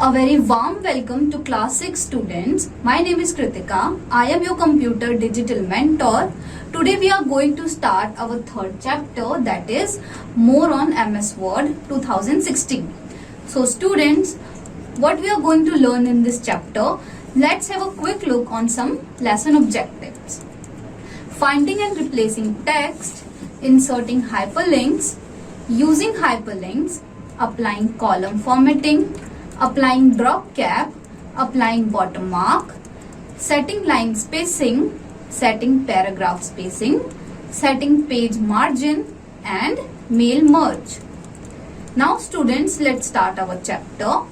A very warm welcome to class 6 students. My name is Kritika. I am your computer digital mentor. Today we are going to start our third chapter, that is more on MS Word 2016. So students, what we are going to learn in this chapter, let's have a quick look on some lesson objectives. Finding and replacing text, inserting hyperlinks, using hyperlinks, applying column formatting, applying drop cap, applying watermark, setting line spacing, setting paragraph spacing, setting page margin and mail merge. Now students, let's start our chapter.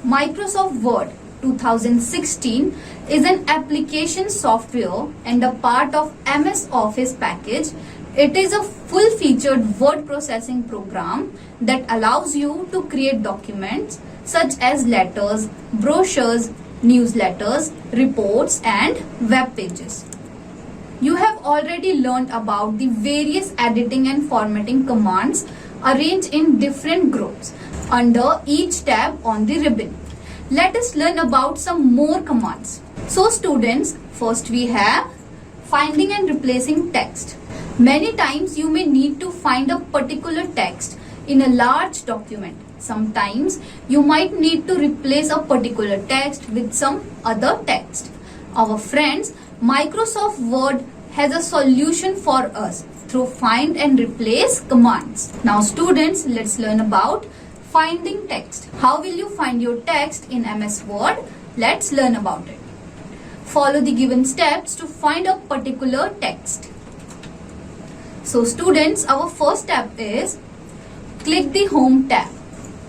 Microsoft Word 2016 is an application software and a part of MS Office package. It is a full-featured word processing program that allows you to create documents such as letters, brochures, newsletters, reports and web pages. You have already learned about the various editing and formatting commands arranged in different groups under each tab on the ribbon. Let us learn about some more commands. So students, first we have finding and replacing text. Many times you may need to find a particular text in a large document. Sometimes you might need to replace a particular text with some other text. Our friends, Microsoft Word has a solution for us through find and replace commands. Now students, let's learn about finding text. How will you find your text in MS Word? Let's learn about it. Follow the given steps to find a particular text. So students, our first step is click the home tab.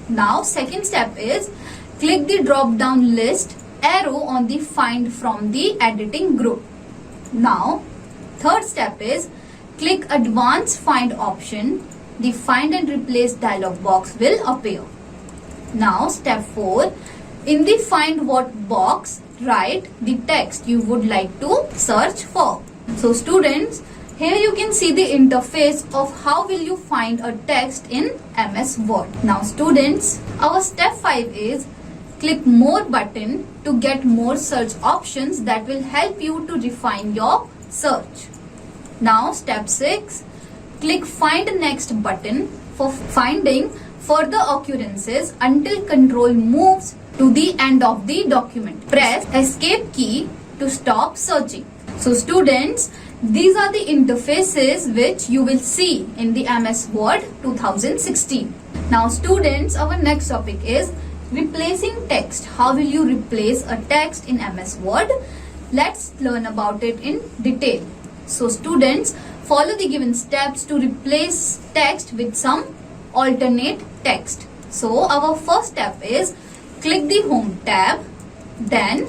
Now second step is click the drop down list arrow on the find from the editing group. Now third step is click advanced find option. The find and replace dialog box will appear. Now step 4, in the find what box write the text you would like to search for. So students, here you can see the interface of how will you find a text in MS Word. Now students, our step 5 is click more button to get more search options that will help you to refine your search. Now step 6, click find next button for finding further occurrences until control moves to the end of the document. Press escape key to stop searching. So students, these are the interfaces which you will see in the MS Word 2016. Now students, our next topic is replacing text. How will you replace a text in MS Word? Let's learn about it in detail. So students, follow the given steps to replace text with some alternate text. So our first step is click the home tab, then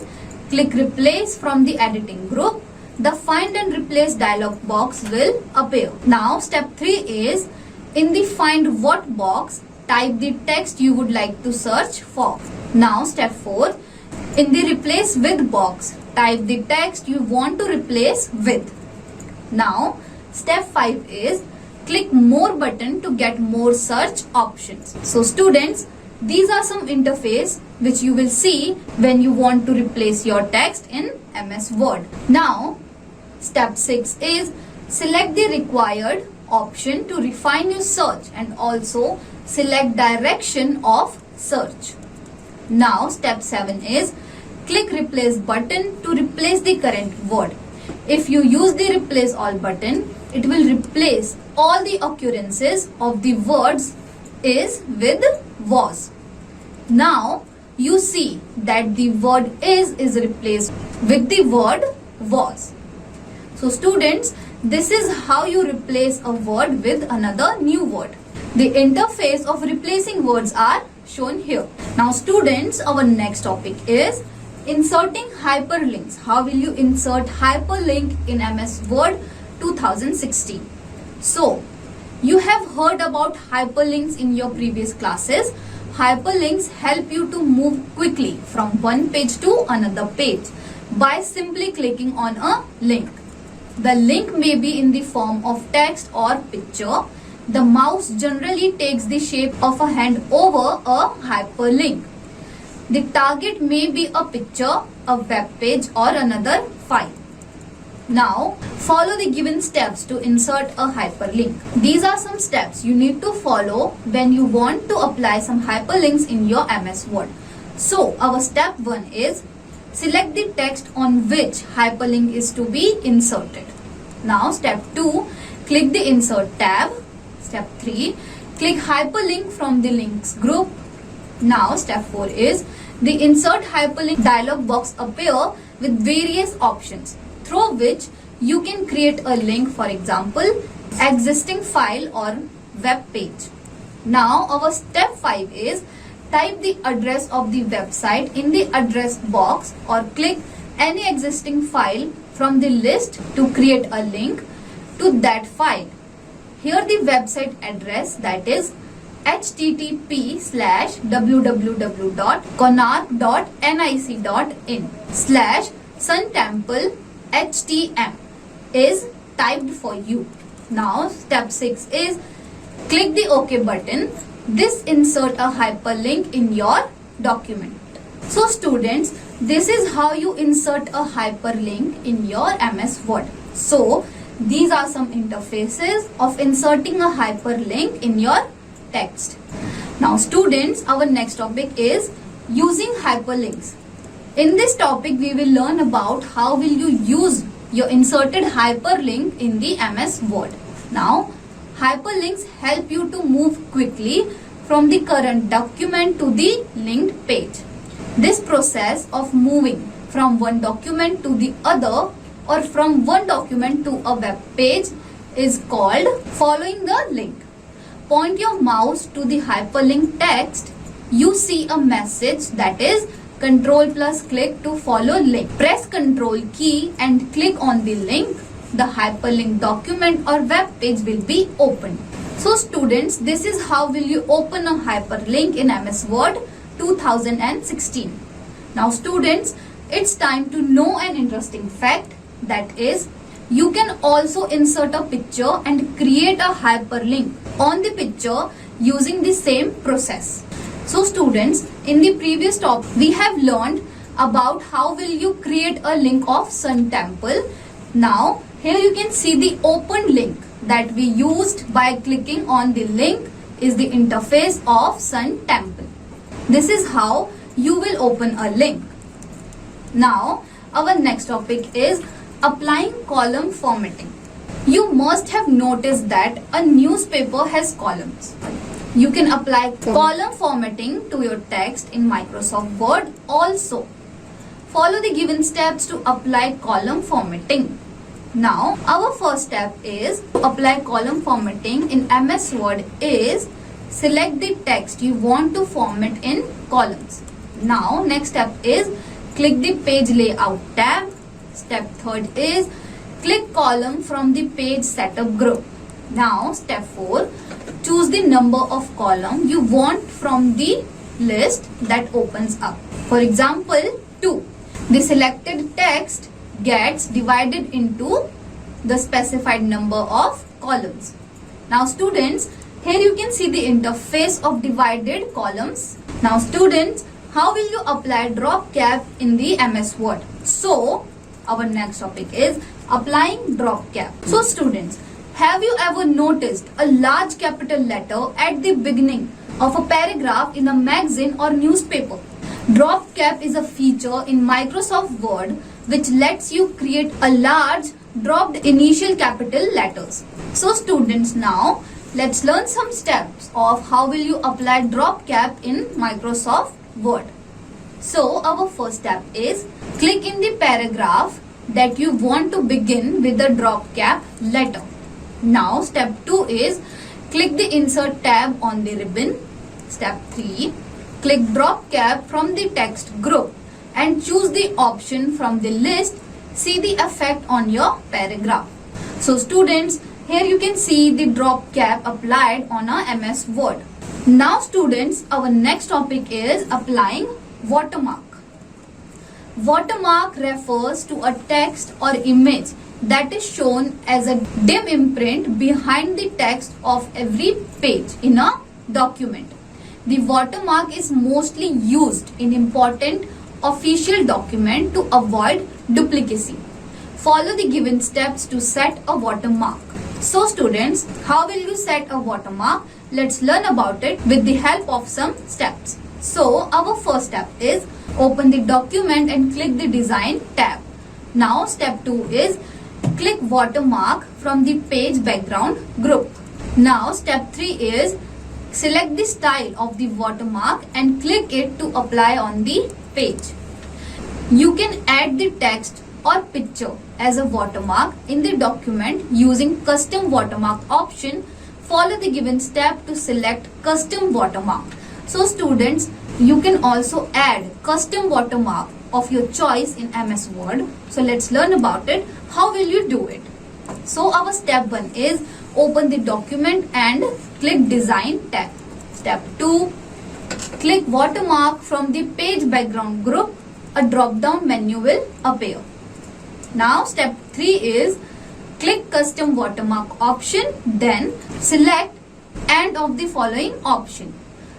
click replace from the editing group. The find and replace dialog box will appear. Now step 3 is in the find what box type the text you would like to search for. Now step 4, in the replace with box type the text you want to replace with. Now step 5 is click more button to get more search options. So students, these are some interface which you will see when you want to replace your text in MS Word. Now step 6 is select the required option to refine your search and also select direction of search. Now step 7 is click replace button to replace the current word. If you use the replace all button, it will replace all the occurrences of the words is with was. Now you see that the word is replaced with the word was. So students, this is how you replace a word with another new word. The interface of replacing words are shown here. Now students, our next topic is inserting hyperlinks. How will you insert hyperlink in MS Word 2016? So, you have heard about hyperlinks in your previous classes. Hyperlinks help you to move quickly from one page to another page by simply clicking on a link. The link may be in the form of text or picture. The mouse generally takes the shape of a hand over a hyperlink. The target may be a picture, a web page or another file. Now, follow the given steps to insert a hyperlink. These are some steps you need to follow when you want to apply some hyperlinks in your MS Word. So, our step 1 is select the text on which hyperlink is to be inserted. Now, step 2, click the Insert tab. Step 3, click Hyperlink from the links group. Now, step 4 is the Insert Hyperlink dialog box appear with various options through which you can create a link, for example, existing file or web page. Now, our step 5 is type the address of the website in the address box or click any existing file from the list to create a link to that file. Here the website address, that is http:/www.konark.nic.in/suntemple.htm is typed for you. Now step 6 is click the OK button. This insert a hyperlink in your document. So students, this is how you insert a hyperlink in your MS Word. So these are some interfaces of inserting a hyperlink in your text. Now students, our next topic is using hyperlinks. In this topic, we will learn about how will you use your inserted hyperlink in the MS Word. Now, hyperlinks help you to move quickly from the current document to the linked page. This process of moving from one document to the other or from one document to a web page is called following the link. Point your mouse to the hyperlink text. You see a message that is Ctrl plus click to follow link. Press Ctrl key and click on the link. The hyperlink document or web page will be opened. So students, this is how will you open a hyperlink in MS Word 2016. Now students, it's time to know an interesting fact, that is you can also insert a picture and create a hyperlink on the picture using the same process. So students, in the previous topic we have learned about how will you create a link of Sun Temple. Now here you can see the open link that we used by clicking on the link is the interface of Sun Temple. This is how you will open a link. Now our next topic is applying column formatting. You must have noticed that a newspaper has columns. You can apply column formatting to your text in Microsoft Word also. Follow the given steps to apply column formatting. Now, our first step is to apply column formatting in MS Word is select the text you want to format in columns. Now, next step is click the page layout tab. Step 3 is click column from the page setup group. Now, step 4, choose the number of column you want from the list that opens up. For example, 2. The selected text gets divided into the specified number of columns. Now students, here you can see the interface of divided columns. Now students, how will you apply drop cap in the MS Word? So, our next topic is applying drop cap. So students, have you ever noticed a large capital letter at the beginning of a paragraph in a magazine or newspaper? Drop cap is a feature in Microsoft Word which lets you create a large dropped initial capital letters. So students, now let's learn some steps of how will you apply drop cap in Microsoft Word. So our first step is click in the paragraph that you want to begin with the drop cap letter. Now step 2 is click the insert tab on the ribbon. Step 3, click drop cap from the text group and choose the option from the list. See the effect on your paragraph. So students, here you can see the drop cap applied on a MS Word. Now students, our next topic is applying watermark. Watermark refers to a text or image that is shown as a dim imprint behind the text of every page in a document. The watermark is mostly used in important official document to avoid duplicacy. Follow the given steps to set a watermark. So students, how will you set a watermark? Let's learn about it with the help of some steps. So our first step is open the document and click the design tab. Now step 2 is click watermark from the page background group. Now step 3 is select the style of the watermark and click it to apply on the page. You can add the text or picture as a watermark in the document using custom watermark option. Follow the given step to select custom watermark. So students, you can also add custom watermark of your choice in MS Word. So let's learn about it. How will you do it? So our step 1 is open the document and click design tab. Step 2, click watermark from the page background group. A drop down menu will appear. Now step 3 is click custom watermark option, then select and of the following option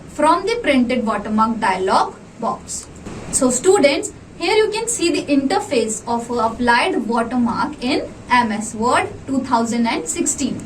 from the printed watermark dialog box. So students, here you can see the interface of applied watermark in MS Word 2016.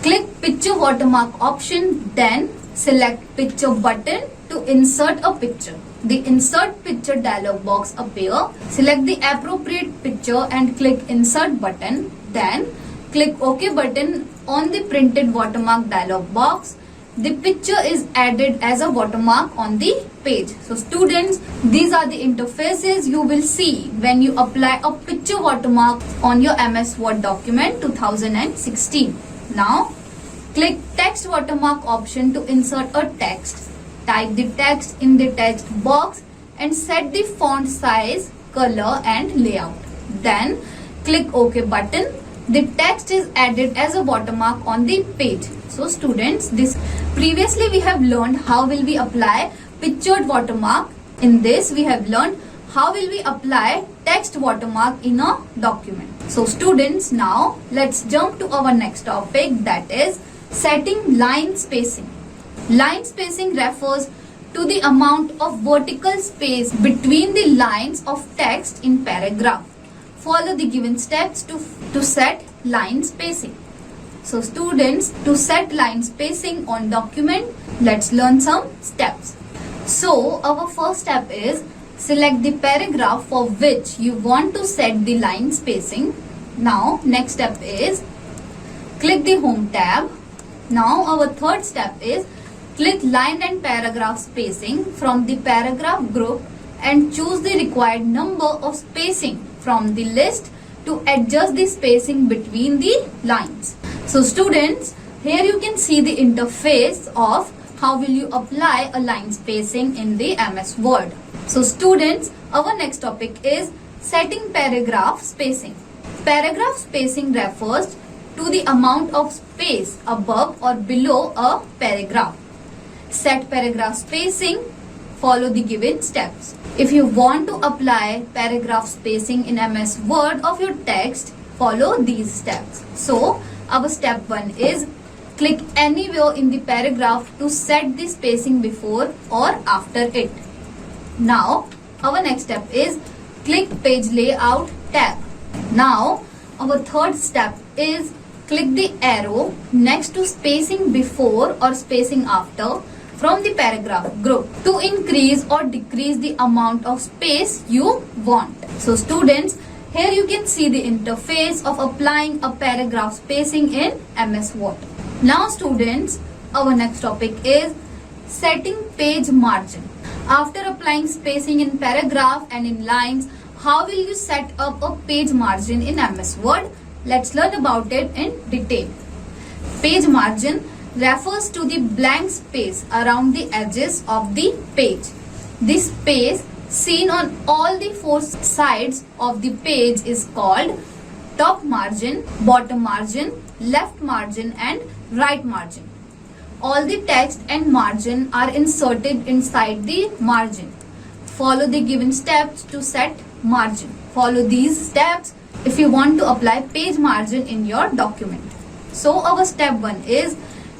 Click picture watermark option, then select picture button to insert a picture. The insert picture dialog box appear. Select the appropriate picture and click insert button. Then click OK button on the printed watermark dialog box. The picture is added as a watermark on the page. So students, these are the interfaces you will see when you apply a picture watermark on your MS Word document 2016. Now click text watermark option to insert a text. Type the text in the text box and set the font size, color and layout. Then click OK button. The text is added as a watermark on the page. So students, this previously we have learned how will we apply pictured watermark. In this we have learned how will we apply text watermark in a document. So students, now let's jump to our next topic, that is setting line spacing. Line spacing refers to the amount of vertical space between the lines of text in paragraph. Follow the given steps to set line spacing. So students, to set line spacing on document, let's learn some steps. So our first step is select the paragraph for which you want to set the line spacing. Now next step is click the home tab. Now our third step is click line and paragraph spacing from the paragraph group and choose the required number of spacing from the list to adjust the spacing between the lines. So students, here you can see the interface of how will you apply a line spacing in the MS Word. So students, our next topic is setting paragraph spacing. Paragraph spacing refers to the amount of space above or below a paragraph. Set paragraph spacing, follow the given steps. If you want to apply paragraph spacing in MS Word of your text, follow these steps. So our step 1 is click anywhere in the paragraph to set the spacing before or after it. Now our next step is click page layout tab. Now our third step is click the arrow next to spacing before or spacing after from the paragraph group to increase or decrease the amount of space you want. So students, here you can see the interface of applying a paragraph spacing in MS Word. Now students, our next topic is setting page margin. After applying spacing in paragraph and in lines, how will you set up a page margin in MS Word? Let's learn about it in detail. Page margin refers to the blank space around the edges of the page. This space seen on all the four sides of the page is called top margin, bottom margin, left margin and right margin. All the text and margin are inserted inside the margin. Follow the given steps to set margin. Follow these steps if you want to apply page margin in your document. So our step 1 is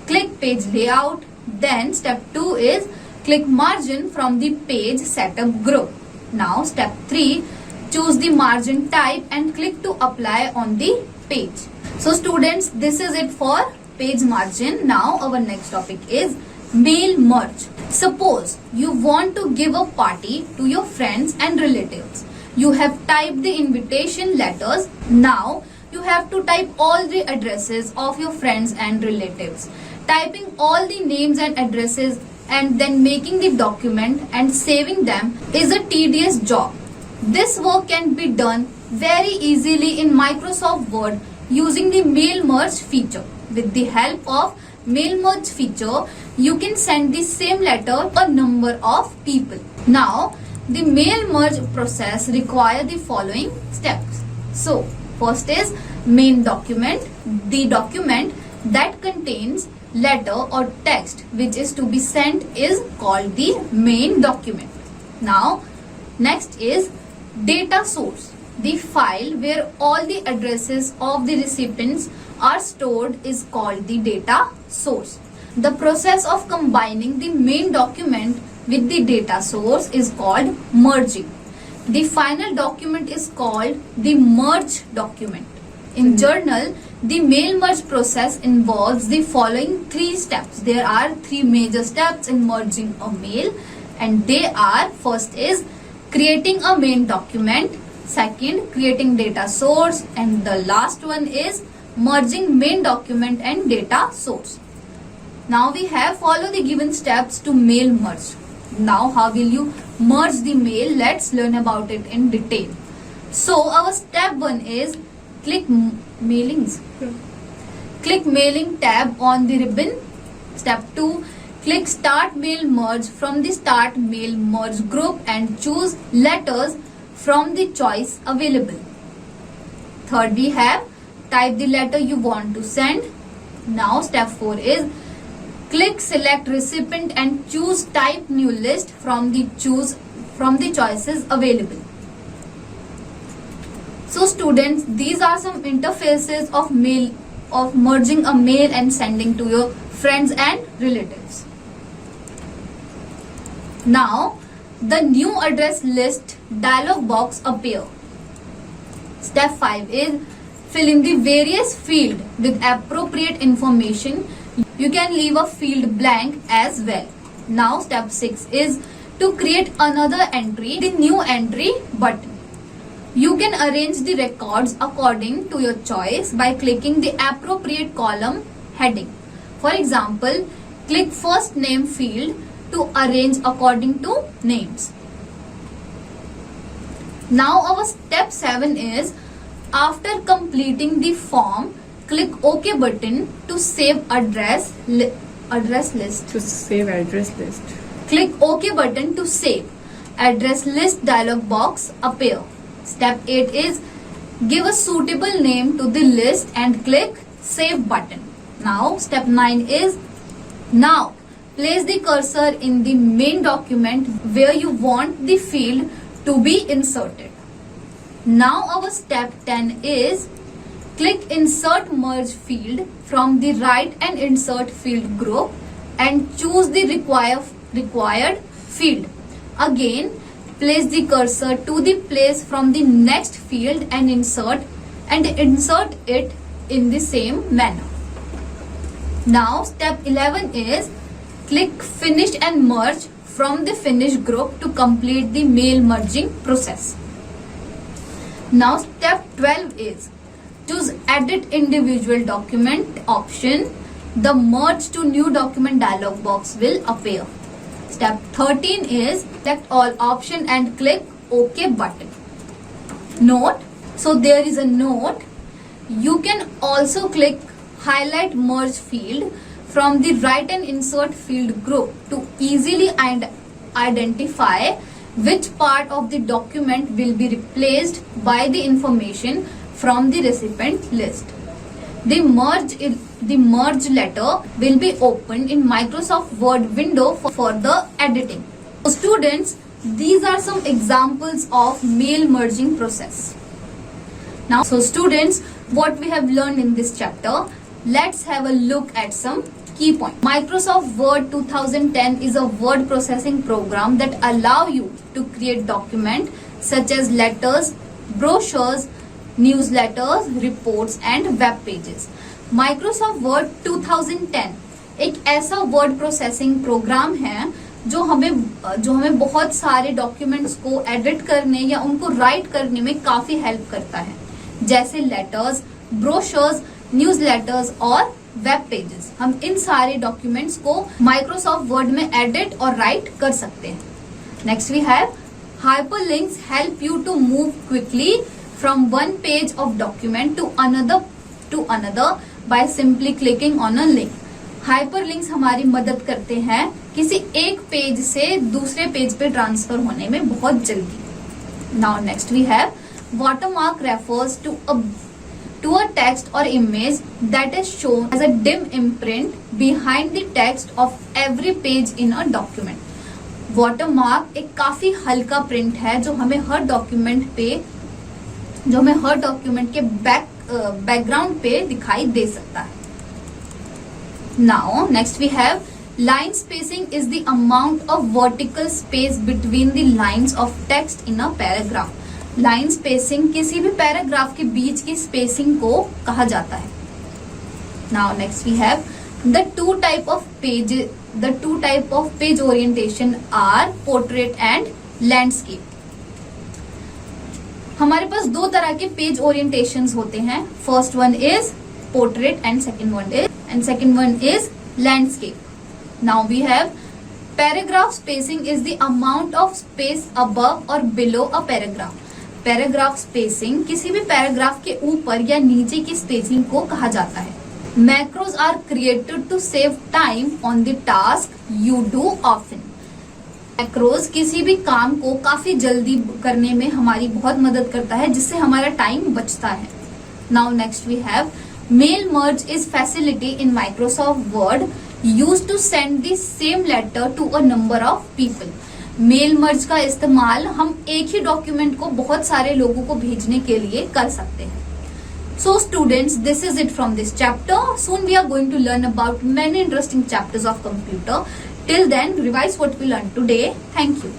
click page layout. Then step 2 is Click margin from the page setup group. Now step 3, choose the margin type and click to apply on the page. So students, this is it for page margin. Now our next topic is mail merge. Suppose you want to give a party to your friends and relatives. You have typed the invitation letters. Now you have to type all the addresses of your friends and relatives. Typing all the names and addresses and then making the document and saving them is a tedious job. This work can be done very easily in Microsoft Word using the mail merge feature. With the help of mail merge feature, you can send the same letter to a number of people. Now, the mail merge process requires the following steps. So, first is main document. The document that contains letter or text which is to be sent is called the main document. Now, next is data source. The file where all the addresses of the recipients are stored is called the data source. The process of combining the main document with the data source is called merging. The final document is called the merge document. In journal, the mail merge process involves the following 3 steps. There are 3 major steps in merging a mail, and they are: first is creating a main document, second creating data source, and the last one is merging main document and data source. Now we have follow the given steps to mail merge. Now how will you merge the mail? Let's learn about it in detail. So our step 1 is click mailings. Click mailing tab on the ribbon. Step 2, click start mail merge from the start mail merge group and choose letters from the choice available. Third, we have type the letter you want to send. Now step 4 is click select recipient and choose type new list from the choices available. So students, these are some interfaces of merging a mail and sending to your friends and relatives. Now the new address list dialog box appear. Step 5 is fill in the various field with appropriate information. You can leave a field blank as well. Now step 6 is to create another entry, the new entry button. You can arrange the records according to your choice by clicking the appropriate column heading. For example, click first name field to arrange according to names. Now our step 7 is after completing the form, click OK button to save address list. To save address list. Click OK button to save. Address list dialog box appear. Step 8 is give a suitable name to the list and click save button. Now step 9 is now place the cursor in the main document where you want the field to be inserted. Now our step 10 is click insert merge field from the right and insert field group and choose the required field. Again, place the cursor to the place from the next field and insert it in the same manner. Now step 11 is click finish and merge from the finish group to complete the mail merging process. Now step 12 is choose edit individual document option. The merge to new document dialog box will appear. Step 13 is select all option and click OK button. Note, so there is a note. You can also click highlight merge field from the right and insert field group to easily identify which part of the document will be replaced by the information from the recipient list. The merge letter will be opened in Microsoft Word window for the editing. So students, these are some examples of mail merging process. Now, so students, what we have learned in this chapter, let's have a look at some key point. Microsoft Word 2010 is a word processing program that allow you to create document such as letters, brochures, newsletters, reports and web pages. Microsoft Word 2010 एक ऐसा word processing program है जो हमें बहुत सारे documents को edit करने या उनको राइट करने में काफी हेल्प करता है, जैसे लेटर्स, ब्रोशर्स, न्यूज़लेटर्स और वेब पेजेस। हम इन सारे डॉक्यूमेंट्स को माइक्रोसॉफ्ट वर्ड में एडिट और राइट कर सकते हैं। Next we have hyperlinks help you to move quickly from one page of document to another by simply clicking on a link. Hyperlinks हमारी मदद करते हैं किसी एक पेज से दूसरे पेज पे ट्रांसफर होने में बहुत जल्दी। Now next we have watermark refers to a text or image that is shown as a dim imprint behind the text of every page in a document. Watermark एक काफी हल्का प्रिंट है जो हमें हर डॉक्यूमेंट के बैकग्राउंड पे दिखाई दे सकता है। Now next we have line spacing is the amount of vertical space between the lines of text in a paragraph. Line spacing किसी भी पैराग्राफ के बीच की स्पेसिंग को कहा जाता है। Now next we have the two type of page orientation are portrait and landscape. हमारे पास दो तरह के पेज ओरिएंटेशंस होते हैं। First one is portrait and second one is landscape. Now we have paragraph spacing is the amount of space above or below a paragraph. Paragraph spacing किसी भी paragraph के ऊपर या नीचे की स्पेसिंग को कहा जाता है। Macros are created to save time on the task you do often. Macros किसी भी काम को काफी जल्दी करने में हमारी बहुत मदद करता है, जिससे हमारा टाइम बचता है। Now next we have mail merge is facility in Microsoft Word used to send the same letter to a number of people. Mail merge का इस्तेमाल हम एक ही डॉक्यूमेंट को बहुत सारे लोगों को भेजने के लिए कर सकते हैं। So students, this is it from this chapter. Soon we are going to learn about many interesting chapters of computer. Till then, revise what we learned today. Thank you.